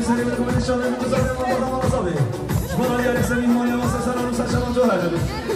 سری میکنم ان شاء الله میذارم ما مصابه شما دیگه سری مال واسه سر رو سر شما جوهر دادید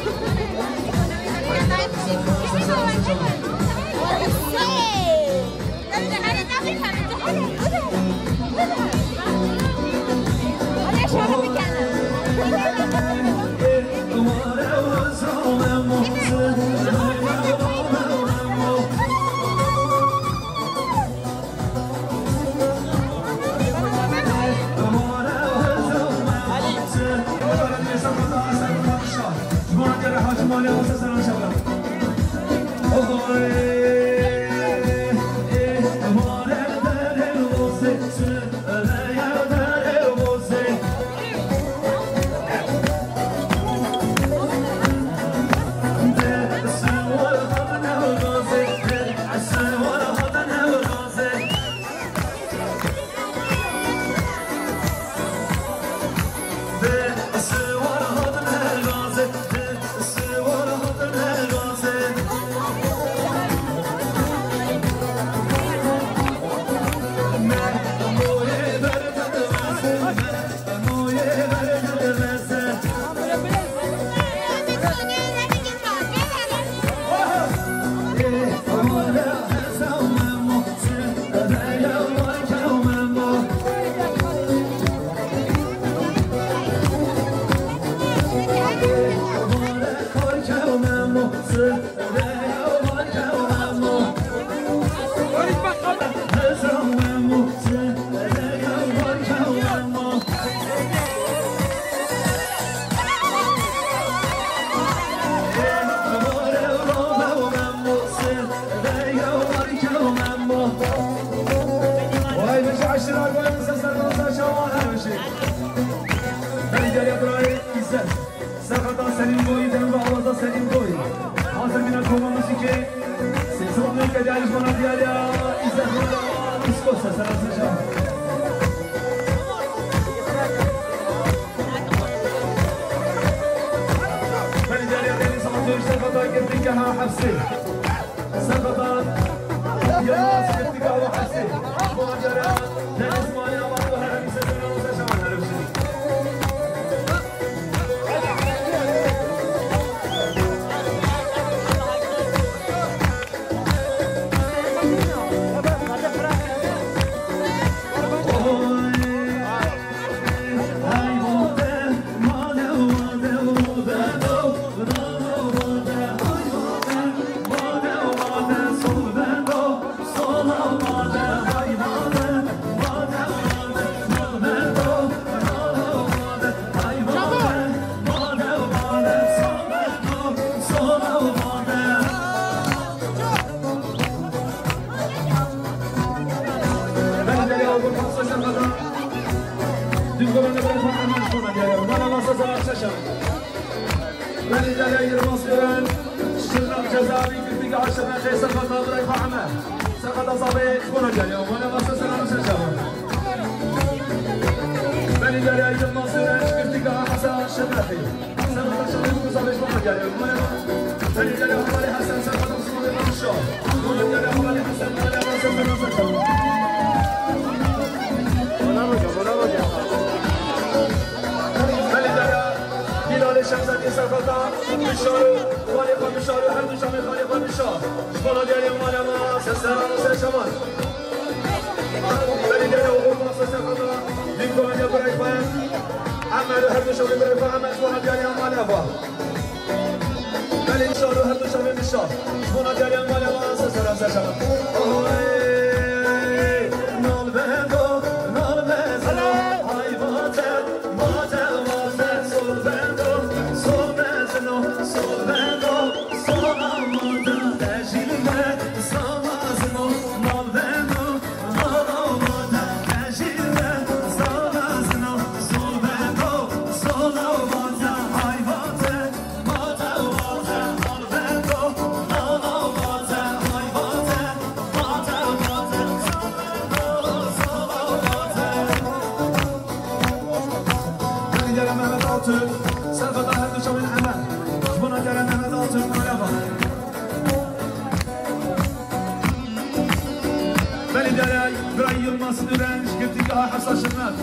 نفس شنات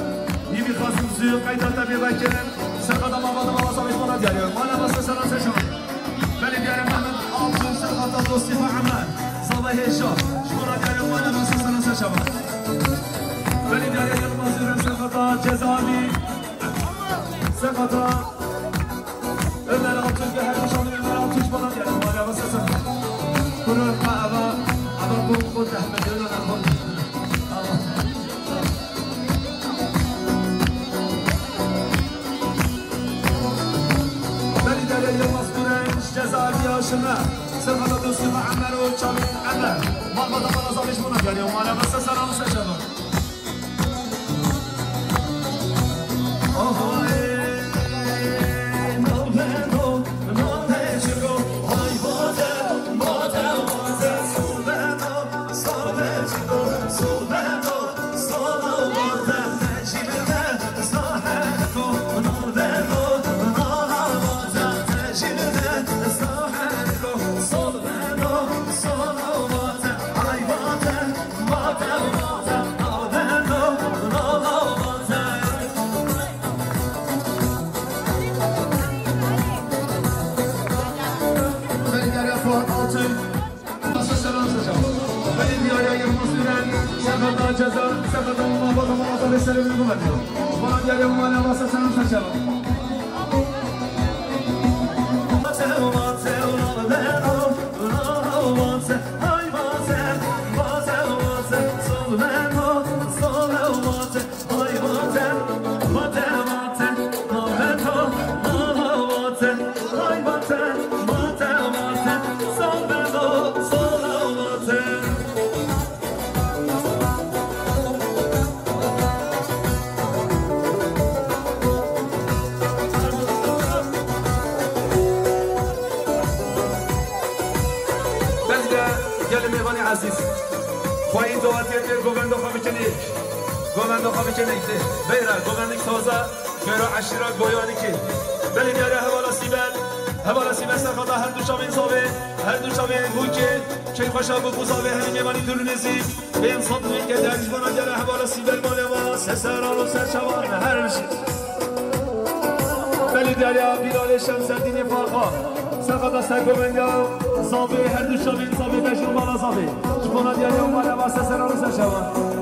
يبي خاصم زيو قيد تبي بكرن سقط ما بعد ما وصل إسمنا ديالي ما بس سلام سشون بلي ديالي محمد أبو سقط دوستي فعمان صباح الشوق شكرا ديالي ما بس سلام سشون بلي ديالي المصير سقط جزالي سقط إلا لغتش بها المشاهد إلا لغتش بها ديالي ما بس سلام كل القائمة أبغى قلت أحمد يلا نقول اليوم مصدورين جزائرية شمال سرقة دوستي مع عمر وشامين عمر ما بدا ما نزالش منك اليوم أنا بس سلام سشبه جزاء سقط ما بضم ما وصل السلم المبدل وما جاء يوم ما نواصل سلام سشبه عزیز خواهی دواتیت گوگند خواهی کنید گوگند خواهی کنید بیره گوگندی تازه بیره عشیره گویانی که بلی دیاره حوالا سیبل سرخطا هر دو شامین صابه هر دو شامین بوی که خوشا بو صابه همی میمانی دلونیزی به این صدمی که درش بنا دیاره حوالا سیبل ماله ما سسران و سرشوان هر بشی بلی دیاره بیلال شمسدین فاقا سرخطا سرگوگنده صابه هر دو شامین صابه بشون بالا صابه شکونا دیاری اومده واسه سران و سرشوان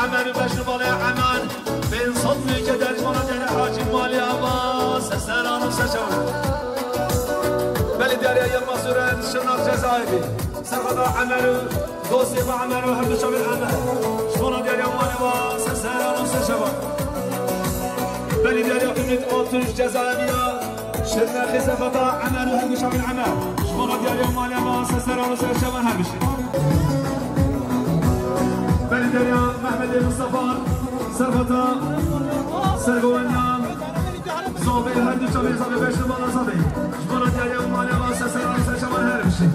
عمر بشر بالای عمان بین صدمی که در جوانا در حاجی مالی عباس سران و سشان بلی داری یم مصورن شناق جزایری سرخدا عمر دوستی با عمر و هر دو شامل عمر شکونا داری مالی عباس سران و سشان بلی داری قیمت آتوش جزایری شناقی سرخدا عمر و هر دو شامل عمر شکونا داری مالی عباس سران و سشان هر بشی بلی دریا محمد مصطفى سرفتا سرگوانیا صوبه هر دو شبه صوبه بشت بالا صوبه شکونا دریا و مالی واسه سران سرشمان هر بشی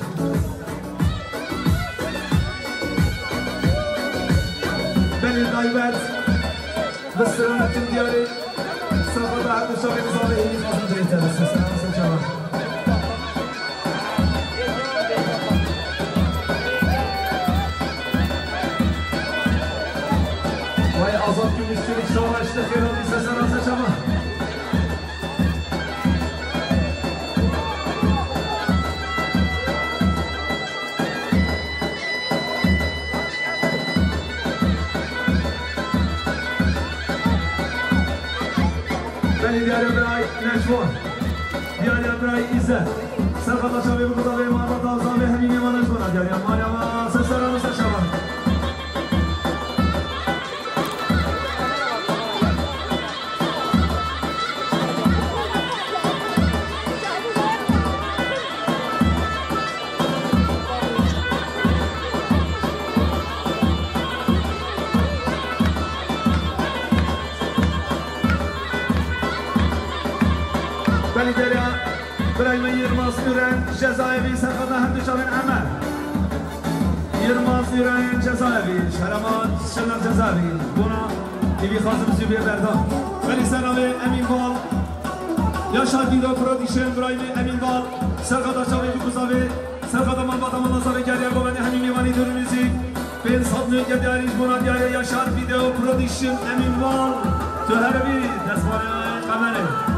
بلی غیبت بسرانتون دیاری سرفتا هر دو شبه صوبه هیلی خواستم دریته بسه سران سرشمان azap gümüşçülük şoğlaştı Ferhat ise sana saçama Beni diyarı bıray Neşvan Diyarı bıray İzzet Serkata şabi bu kadar ve marmata azam ve hemin yaman Neşvan'a diyarı Maryama seslerine saçama ولی دریا برای من یرماز نورن جزایوی سرخدا هر دو شامن عمل یرماز نورن جزایوی شرمان شنر جزایوی بنا دیوی خازم زیبی بردان ولی سلام امین بال یا شادی دو پرودیشن برای امین بال سرخدا شاوی بکوزاوی سرخدا من بادا من نصابی گریا گوانی همین میوانی دورونیزی بین صد نوی گدیاریش بنا دیاری یا شاد ویدیو پرودیشن امین بال تو هر بی دستوار قمره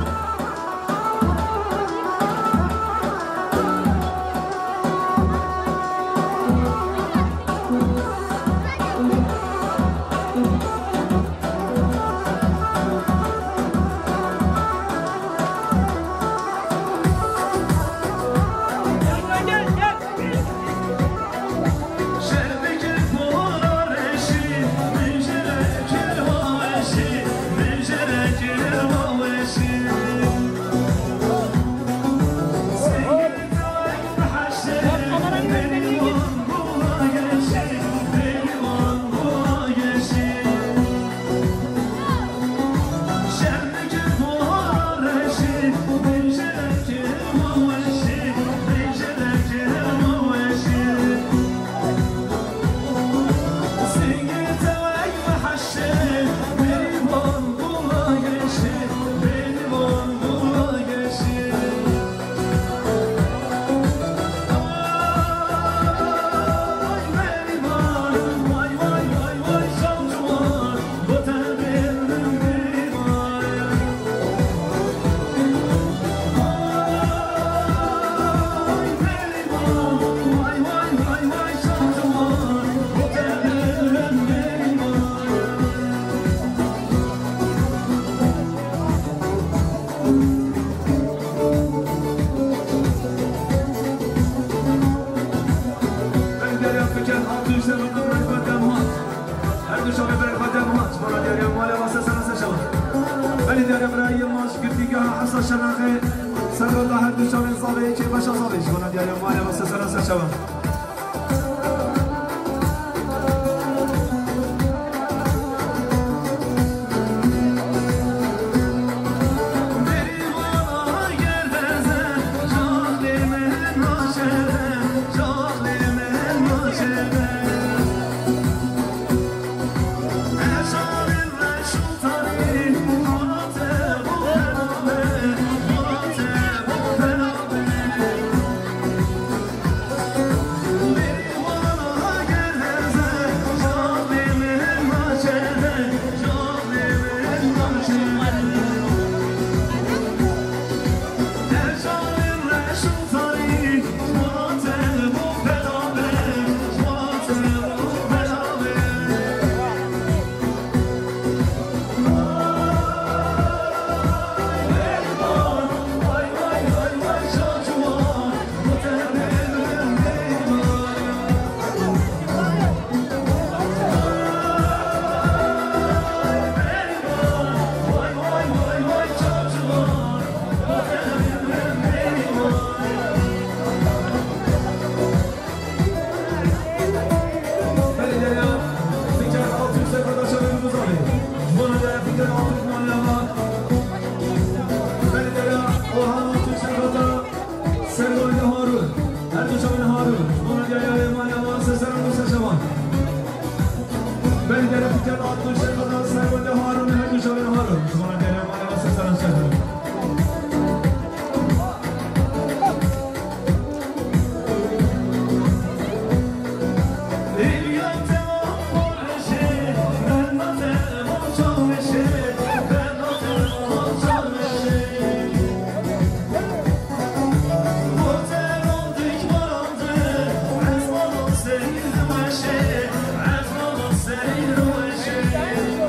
Say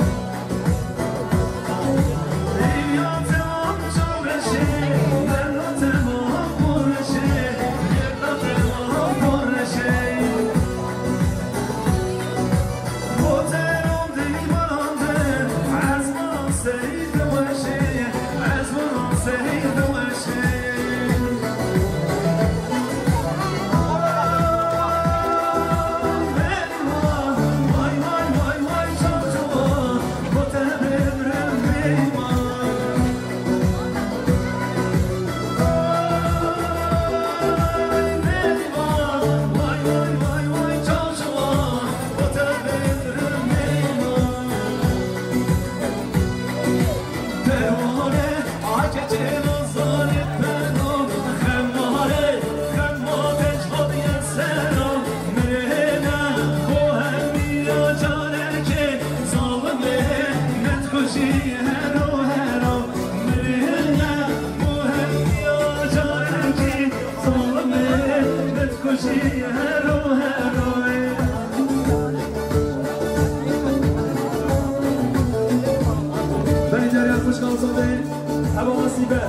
نصیبه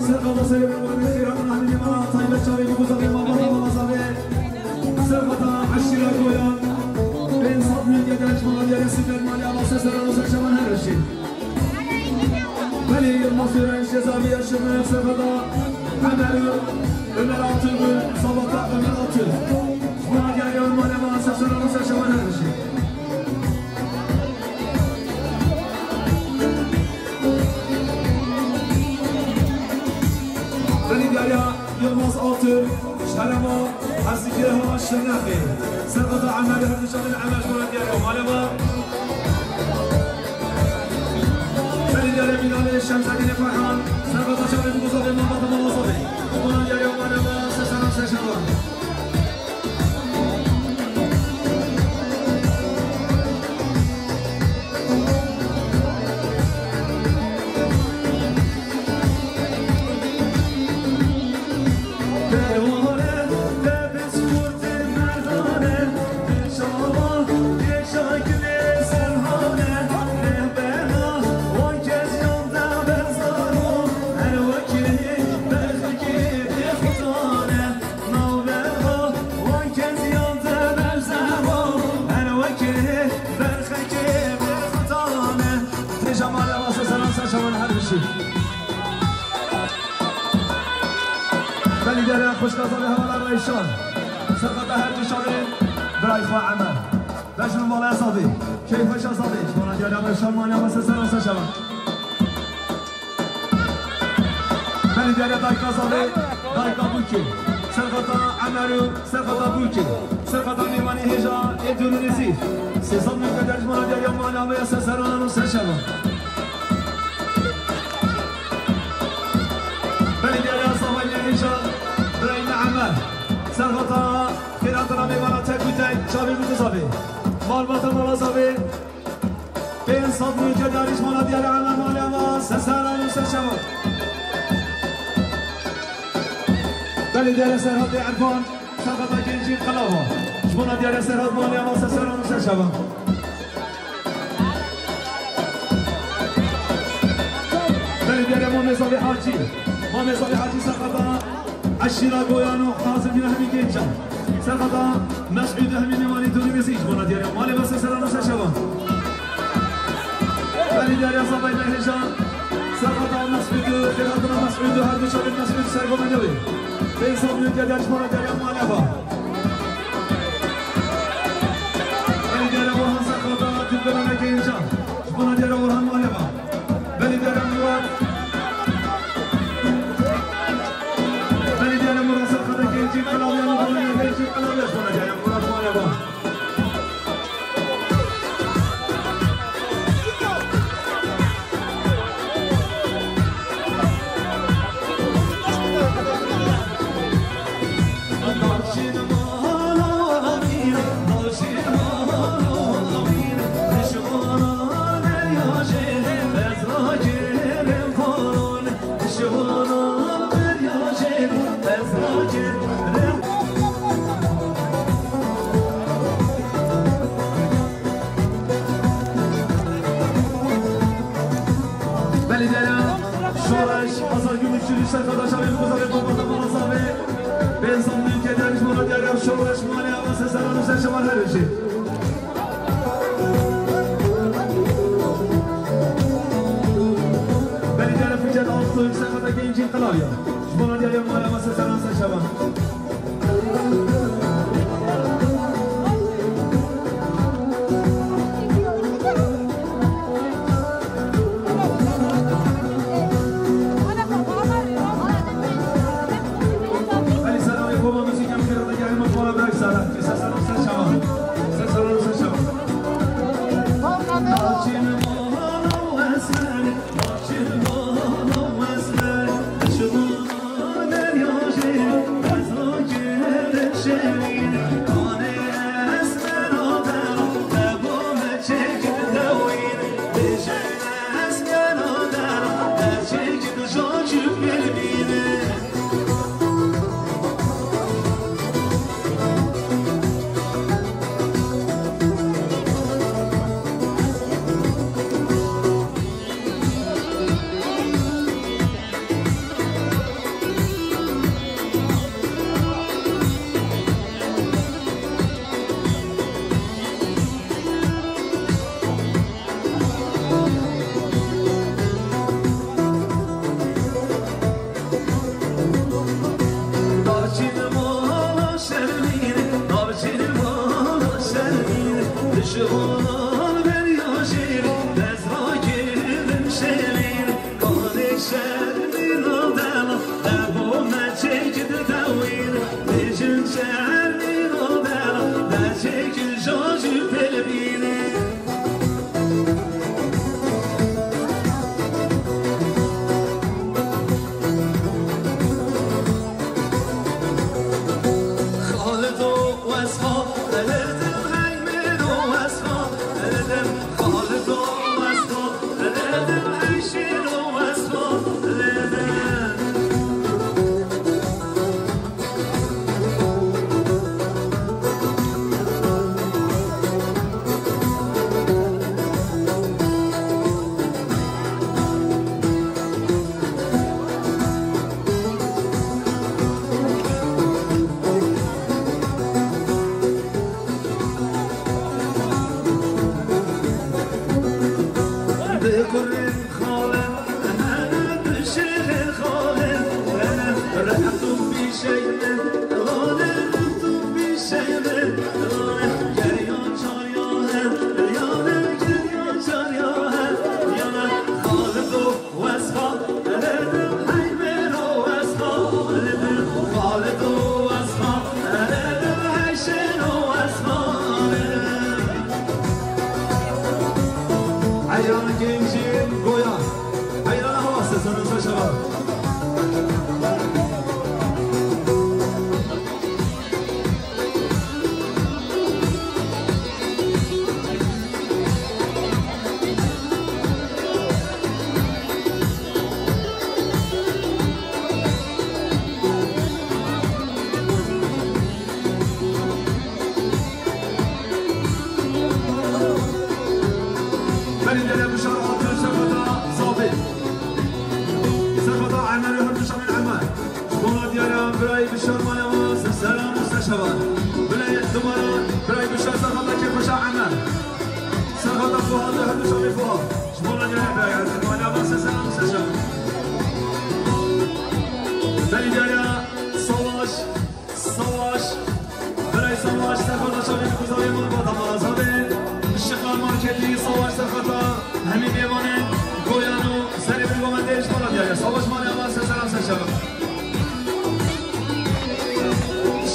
سرقادا سیب مورد خیران نحنی ما طایبه چاوی بگذاری ما بابا مزاوی سرقادا عشیر گویان به انصاب میگه درش مالیا سیبت مالیا واسه سرانو سرشمان هرشی ولی مصیرش جزاوی شما سرقادا عملو Ömer Altınlı, Sabata Ömer Altın Buna geliyor malema seslerine seçmen her şey Beni Derya Yılmaz Altın Şerema Hazikire Hava Şırnakı Sırgıda Ameli Hırdışan'ın Amel Buna geliyor malema Beni Derya Binali Şemzadine Farhan Sırgıda Şerif Muzavi Mahmut'u Malazavi Buna geliyor malema seslerine seçmen Belediyeler hoş kazanı havalar Rayşan Sırkata her dışarı Brayfa Amel Beşinin balaya sabi Keyfe şasabi Bana gelen Rayşan manya masasına saçavan Belediyeler Dayka sabi Dayka Buki Sırkata Amelü Sırkata Buki Sırkata Mimani Heja Edülü Nezif Sezon mülkederci bana gelen manya masasına saçavan Belediyeler Sabayla Heja سرغطا خیرات را میبارد تکویتک شابی بودزابی مالبات مالازابی به انصاب میگه داریش مالا دیار علم آلیم و سسران و سرشمون بلی دیار سرحاد عرفان سرغطا گنجی قلابا شمونا دیار سرحاد مالیم و سسران و سرشمون بلی دیار مامیزابی حاجی سرغطا عشيرة قويانو حاصل من همين كينشا سرقطا مسعود همين نماني توني مسيج بنا دياريا مالي بس سرانو سشبا بلي دياريا صباي لهجان سرقطا مسعود خيراتنا مسعود هر دو شابين مسعود سرقو منوي بيصاب نوكي ديارش بنا دياريا مالي با بلي دياريا ورهان سرقطا تبقنا كينشا بنا دياريا ورهان مالي با بلي دياريا مواد Gençlik kalabalığı bana gençlik kalabalığı sonra gelin Murat Maleba. Arkadaşlar bir kuzarı babada malasavi ben sandım ki dermiş bana diyelim şovraş mali havası seranı seçman her şey beni diyelim fikir altı yüksekata gençin kılavya bana diyelim mali havası seranı seçman سشوان بلای دوباره برای دوشت سرخاطر که خوش عمل سرخاطر فوها ده هر دوشت فوها شمولا جای برای عزیز مالی عباس سلام سشوان بلی جایا سواش برای سواش سرخاطر شاید کزاوی مال با تمازاده شقال مارکتی سواش سرخاطر همین بیمانه گویانو سری بگومنده شمولا جایا سواش مالی عباس سلام سشوان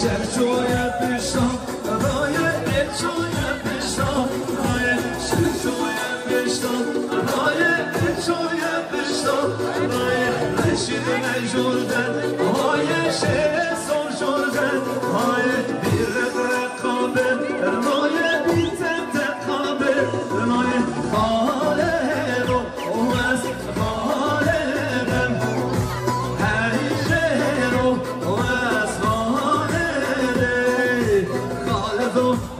شرچویه بشتم رایه اچویه بشتم رایه شرچویه بشتم رایه اچویه بشتم رایه رشید نجوردن رایه شهر سر جوردن رایه بیر رقابه رایه بیتم تقابه رایه خاله رو از خاله بم هیشه رو از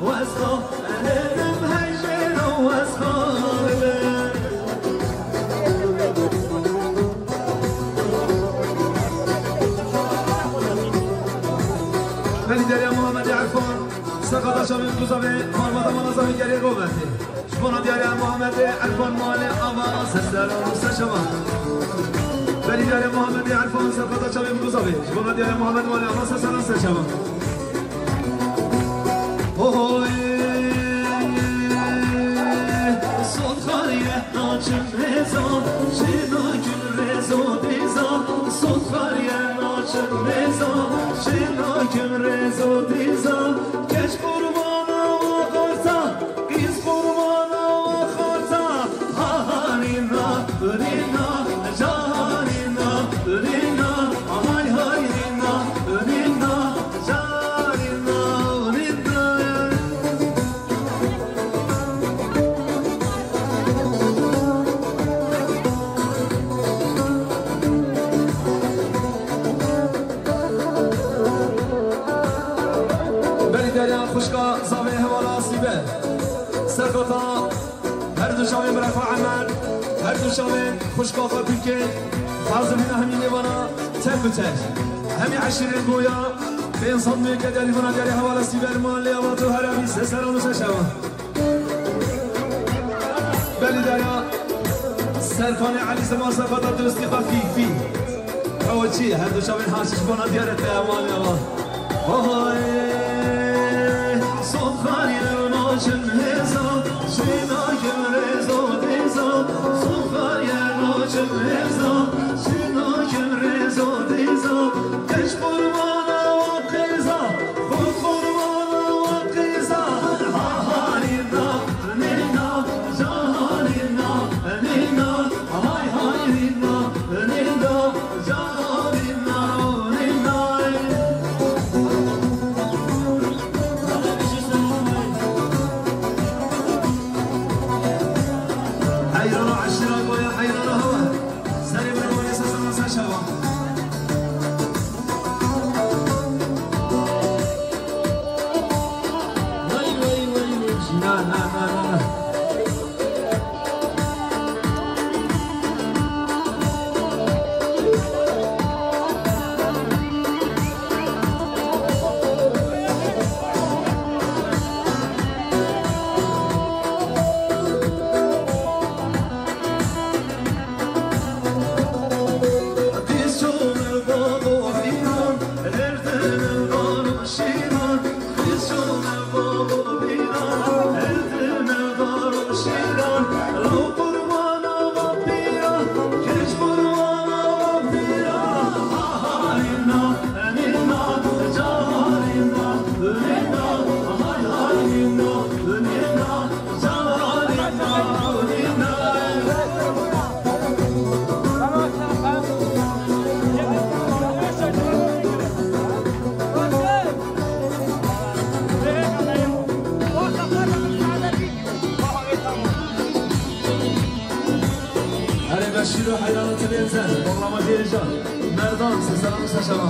واسخو أندم هيجين واسخو بلي داري محمد عرفان سقط شامل كوزافي محمد منظم جري قومتي شبونا داري محمد عرفان مالي عباس السلام مستشفى بلي داري محمد عرفان سقط شامل كوزافي شبونا داري محمد مالي عباس السلام مستشفى صدخاریه ناچم رزا شنا گل رزا دیزا صدخاریه ناچم رزا شنا گل رزا دیزا کش قربانا و خورتا قیز قربانا و خورتا هارینا رینا جارینا رینا های های رینا رینا جارینا رینا خوشکا زاویه حوالا سیبه سرکتا هر دو شاوین برفع عمل هر دو شاوین خوشکا خواهی که حاضرین همین نیوانا تبتش همین عشرین گویا به انسان میگه داری بنا داری حوالا سیبه ارمان لیواتو هرمی سسران و سشوان بلی داریا سرکان علی زمان سرکتا درستی خواهی فی او چی هر دو شاوین هاشش بنا دیارت امان لیوان صدخاریه ناچم هزا شینا کم رزا دیزا صدخاریه ناچم هزا شینا کم رزا دیزا کش قربانا و قیزا خود قربانا و قیزا هارینا نینا جارینا نینا های های نینا نینا جارینا نینا شیرو حیرانات بینزن مقلما دیرجان مردان سلام سشما